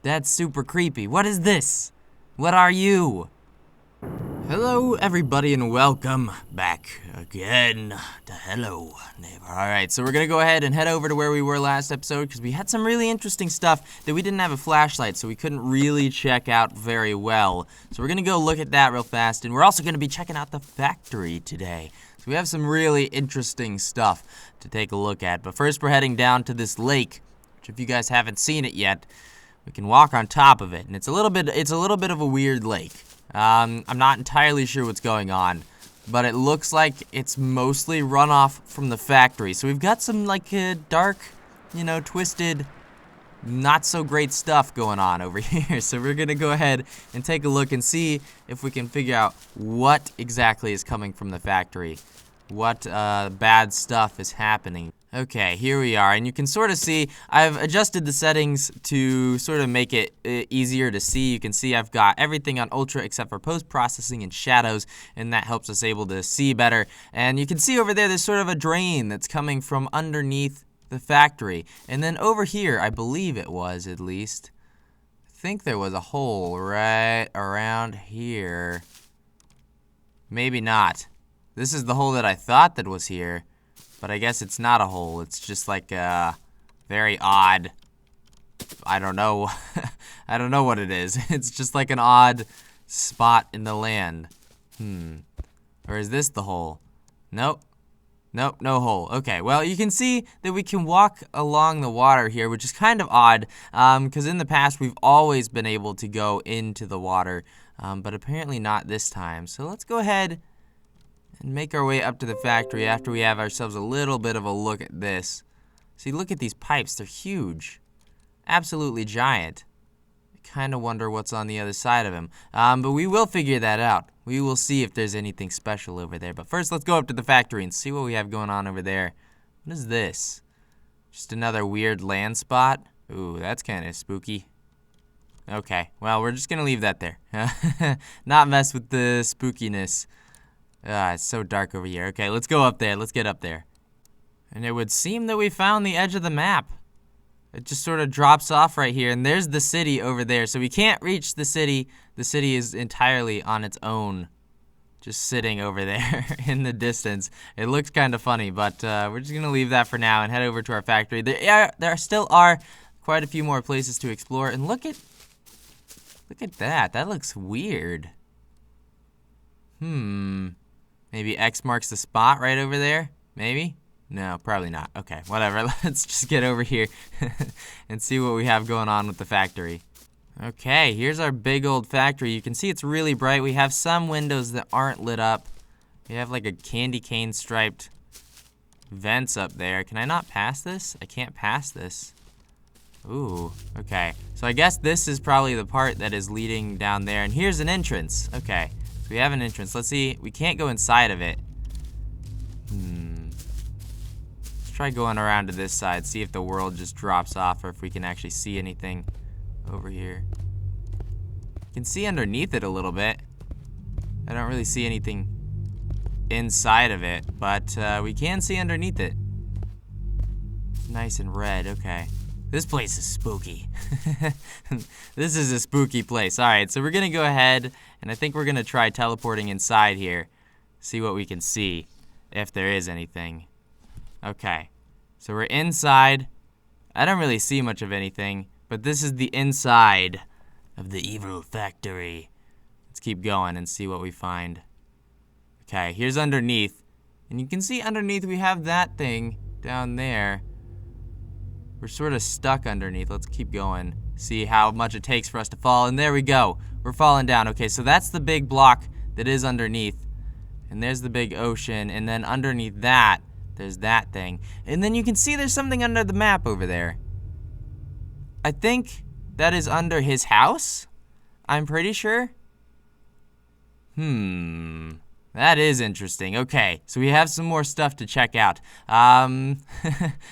That's super creepy. What is this? What are you? Hello, everybody, and welcome back again to Hello, Neighbor. Alright, so we're gonna go ahead and head over to where we were last episode because we had some really interesting stuff that we didn't have a flashlight, so we couldn't really check out very well. So we're gonna go look at that real fast, and we're also gonna be checking out the factory today. So we have some really interesting stuff to take a look at. But first, we're heading down to this lake, which if you guys haven't seen it yet, we can walk on top of it, and it's a little bit of a weird lake. I'm not entirely sure what's going on, but it looks like it's mostly runoff from the factory. So we've got some dark, twisted, not so great stuff going on over here. So we're gonna go ahead and take a look and see if we can figure out what exactly is coming from the factory. What bad stuff is happening. Okay, here we are, and you can sort of see I've adjusted the settings to sort of make it easier to see. You can see I've got everything on ultra except for post-processing and shadows, and that helps us able to see better. And you can see over there there's sort of a drain that's coming from underneath the factory. And then over here, I believe it was at least, I think there was a hole right around here. Maybe not. This is the hole that I thought that was here. But I guess it's not a hole. It's just like a very odd, I don't know. I don't know what it is. It's just like an odd spot in the land. Or is this the hole? Nope. Nope, no hole. Okay, well, you can see that we can walk along the water here, which is kind of odd, because in the past we've always been able to go into the water, but apparently not this time. So let's go ahead and make our way up to the factory after we have ourselves a little bit of a look at this. See, look at these pipes. They're huge. Absolutely giant. I kind of wonder what's on the other side of them. But we will figure that out. We will see if there's anything special over there. But first, let's go up to the factory and see what we have going on over there. What is this? Just another weird land spot? Ooh, that's kind of spooky. Okay, well, we're just going to leave that there. Not mess with the spookiness. It's so dark over here. Okay, let's go up there. Let's get up there. And it would seem that we found the edge of the map. It just sort of drops off right here, and there's the city over there. So we can't reach the city. The city is entirely on its own, just sitting over there in the distance. It looks kind of funny, but we're just gonna leave that for now and head over to our factory. There still are quite a few more places to explore, and look at that. That looks weird. Maybe X marks the spot right over there? Maybe? No, probably not. Okay, whatever. Let's just get over here and see what we have going on with the factory. Okay, here's our big old factory. You can see it's really bright. We have some windows that aren't lit up. We have like a candy cane striped vents up there. Can I not pass this? I can't pass this. Ooh, okay. So I guess this is probably the part that is leading down there. And here's an entrance. Okay. So we have an entrance. Let's see. We can't go inside of it. Let's try going around to this side, see if the world just drops off or if we can actually see anything over here. You can see underneath it a little bit. I don't really see anything inside of it, but we can see underneath it. Nice and red. Okay. This place is spooky. This is a spooky place. Alright, so we're gonna go ahead, and I think we're gonna try teleporting inside here. See what we can see, if there is anything. Okay, so we're inside. I don't really see much of anything, but this is the inside of the evil factory. Let's keep going and see what we find. Okay, here's underneath. And you can see underneath we have that thing down there. We're sort of stuck underneath. Let's keep going. See how much it takes for us to fall. And there we go. We're falling down. Okay, so that's the big block that is underneath. And there's the big ocean. And then underneath that, there's that thing. And then you can see there's something under the map over there. I think that is under his house. I'm pretty sure. That is interesting. Okay, so we have some more stuff to check out.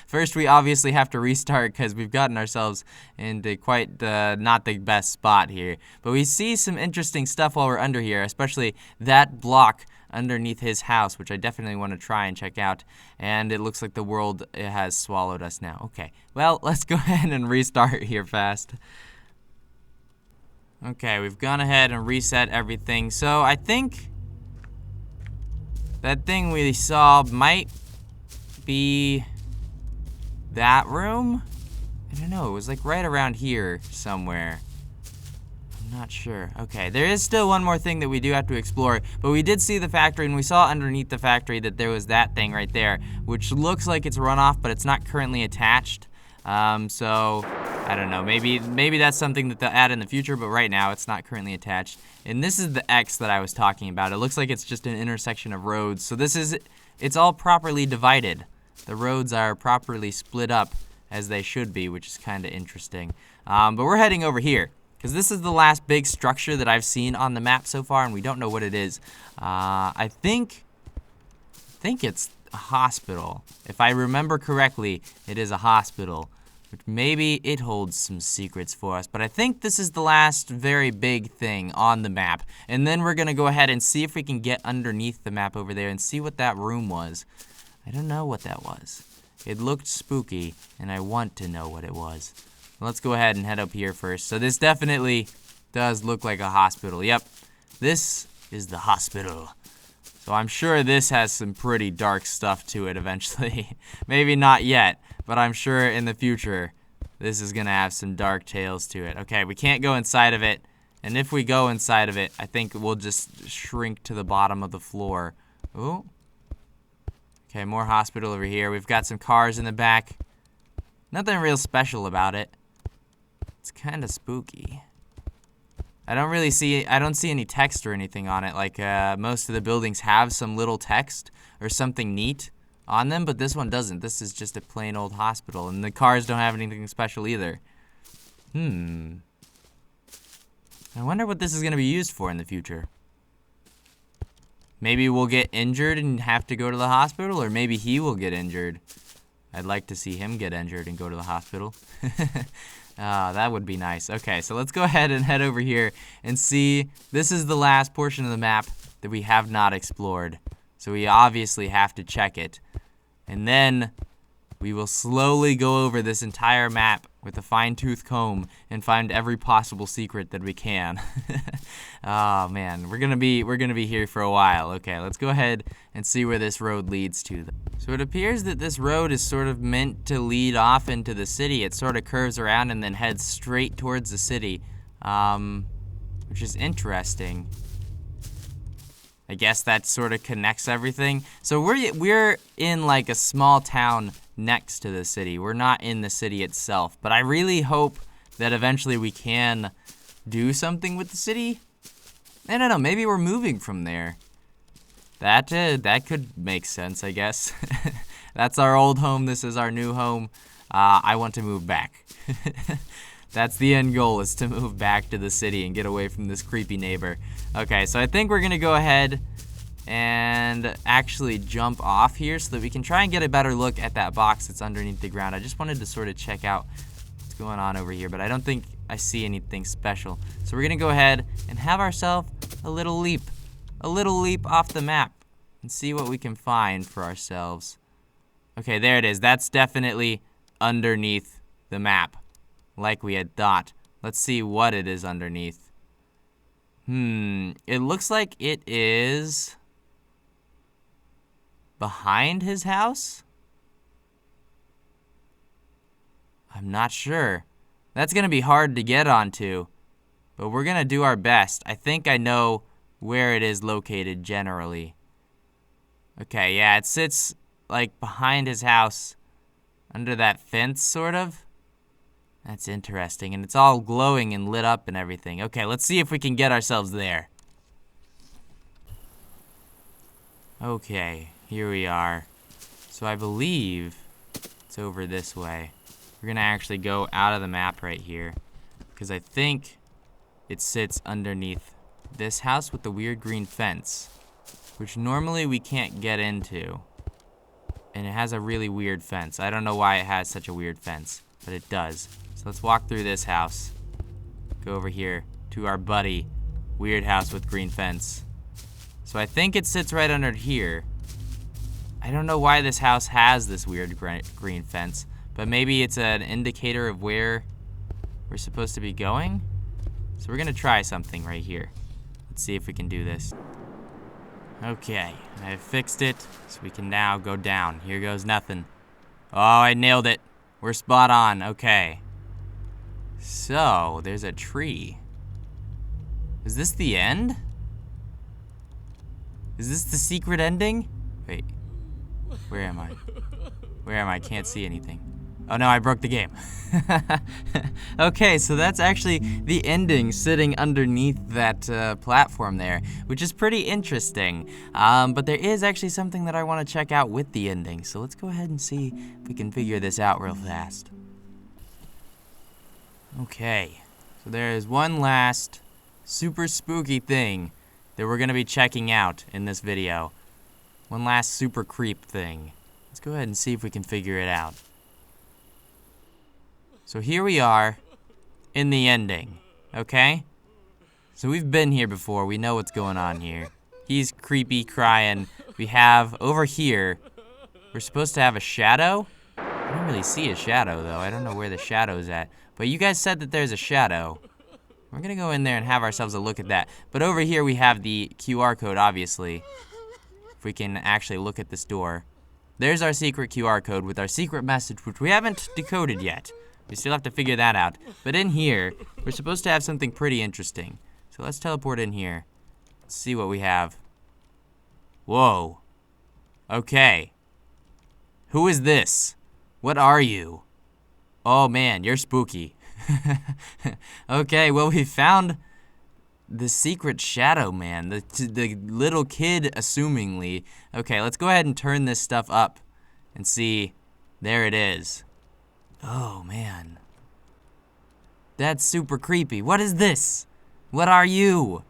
First, we obviously have to restart because we've gotten ourselves into quite not the best spot here. But we see some interesting stuff while we're under here, especially that block underneath his house, which I definitely want to try and check out. And it looks like the world has swallowed us now. Okay, well, let's go ahead and restart here fast. Okay, we've gone ahead and reset everything. So I think that thing we saw might be that room? I don't know, it was like right around here somewhere. I'm not sure. Okay, there is still one more thing that we do have to explore, but we did see the factory, and we saw underneath the factory that there was that thing right there, which looks like it's runoff, but it's not currently attached. So I don't know, maybe that's something that they'll add in the future, but right now it's not currently attached. And this is the X that I was talking about. It looks like it's just an intersection of roads. So it's all properly divided. The roads are properly split up as they should be, which is kind of interesting. But we're heading over here, because this is the last big structure that I've seen on the map so far, and we don't know what it is. I think it's a hospital. If I remember correctly, it is a hospital. But maybe it holds some secrets for us. But I think this is the last very big thing on the map. And then we're going to go ahead and see if we can get underneath the map over there and see what that room was. I don't know what that was. It looked spooky, and I want to know what it was. Let's go ahead and head up here first. So this definitely does look like a hospital. Yep, this is the hospital. So I'm sure this has some pretty dark stuff to it eventually. Maybe not yet, but I'm sure in the future this is gonna have some dark tales to it. Okay, we can't go inside of it, and if we go inside of it, I think we'll just shrink to the bottom of the floor. Ooh. Okay, more hospital over here. We've got some cars in the back. Nothing real special about it. It's kind of spooky. I don't see any text or anything on it. Like most of the buildings have some little text or something neat on them, but this one doesn't. This is just a plain old hospital, and the cars don't have anything special either. I wonder what this is going to be used for in the future. Maybe we'll get injured and have to go to the hospital, or maybe he will get injured. I'd like to see him get injured and go to the hospital. That would be nice. Okay, so let's go ahead and head over here and see. This is the last portion of the map that we have not explored. So we obviously have to check it. And then we will slowly go over this entire map with a fine-tooth comb and find every possible secret that we can. Oh man, we're gonna be here for a while. Okay, let's go ahead and see where this road leads to. So it appears that this road is sort of meant to lead off into the city. It sort of curves around and then heads straight towards the city, which is interesting. I guess that sort of connects everything. So we're in like a small town next to the city. We're not in the city itself, but I really hope that eventually we can do something with the city. I don't know, maybe we're moving from there. That could make sense, I guess. That's our old home. This is our new home. I want to move back. That's the end goal, is to move back to the city and get away from this creepy neighbor. Okay, so I think we're gonna go ahead and actually jump off here so that we can try and get a better look at that box that's underneath the ground. I just wanted to sort of check out what's going on over here, but I don't think I see anything special. So we're gonna go ahead and have ourselves a little leap off the map and see what we can find for ourselves. Okay, there it is. That's definitely underneath the map, like we had thought. Let's see what it is underneath. It looks like it is behind his house? I'm not sure. That's gonna be hard to get onto, but we're gonna do our best. I think I know where it is located generally. Okay, yeah, it sits like behind his house, under that fence, sort of. That's interesting, and it's all glowing and lit up and everything. Okay, let's see if we can get ourselves there. Okay, here we are. So I believe it's over this way. We're gonna actually go out of the map right here, because I think it sits underneath this house with the weird green fence, which normally we can't get into. And it has a really weird fence. I don't know why it has such a weird fence, but it does. So let's walk through this house. Go over here to our buddy, weird house with green fence. So I think it sits right under here. I don't know why this house has this weird green fence, but maybe it's an indicator of where we're supposed to be going? So we're gonna try something right here. Let's see if we can do this. Okay, I fixed it, so we can now go down. Here goes nothing. Oh, I nailed it. We're spot on. Okay. So, there's a tree. Is this the end? Is this the secret ending? Wait. Where am I? Where am I? Can't see anything. Oh no, I broke the game. Okay, so that's actually the ending sitting underneath that platform there, which is pretty interesting. But there is actually something that I want to check out with the ending, so let's go ahead and see if we can figure this out real fast. Okay, so there is one last super spooky thing that we're going to be checking out in this video. One last super creep thing. Let's go ahead and see if we can figure it out. So here we are in the ending, okay? So we've been here before. We know what's going on here. He's creepy, crying. We have, over here, we're supposed to have a shadow? I don't really see a shadow, though. I don't know where the shadow's at. But you guys said that there's a shadow. We're gonna go in there and have ourselves a look at that. But over here we have the QR code, obviously. If we can actually look at this door. There's our secret QR code with our secret message, which we haven't decoded yet. We still have to figure that out. But in here, we're supposed to have something pretty interesting. So let's teleport in here. Let's see what we have. Whoa. Okay. Who is this? What are you? Oh man, you're spooky. Okay, well we found the secret shadow man. The little kid, assumingly. Okay, let's go ahead and turn this stuff up and see. There it is. Oh man, that's super creepy. What is this? What are you?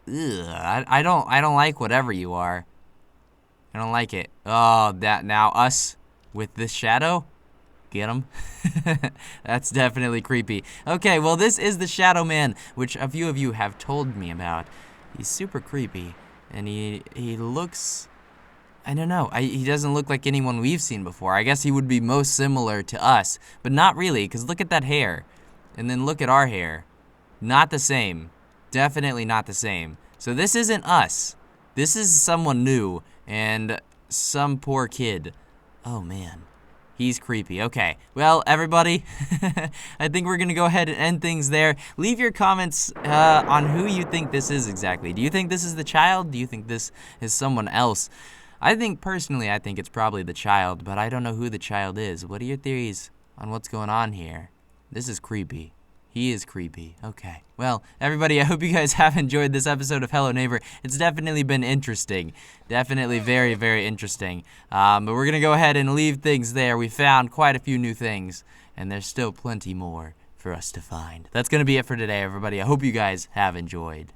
Ugh, I don't like whatever you are. I don't like it. Oh, that now us with this shadow. Get him? That's definitely creepy. Okay, well this is the Shadow Man, which a few of you have told me about. He's super creepy, and he looks. I don't know. He doesn't look like anyone we've seen before. I guess he would be most similar to us, but not really, because look at that hair. And then look at our hair. Not the same. Definitely not the same. So this isn't us. This is someone new, and some poor kid. Oh, man. He's creepy. Okay. Well, everybody, I think we're going to go ahead and end things there. Leave your comments on who you think this is exactly. Do you think this is the child? Do you think this is someone else? Personally, I think it's probably the child, but I don't know who the child is. What are your theories on what's going on here? This is creepy. He is creepy. Okay. Well, everybody, I hope you guys have enjoyed this episode of Hello Neighbor. It's definitely been interesting. Definitely very, very interesting. But we're going to go ahead and leave things there. We found quite a few new things, and there's still plenty more for us to find. That's going to be it for today, everybody. I hope you guys have enjoyed.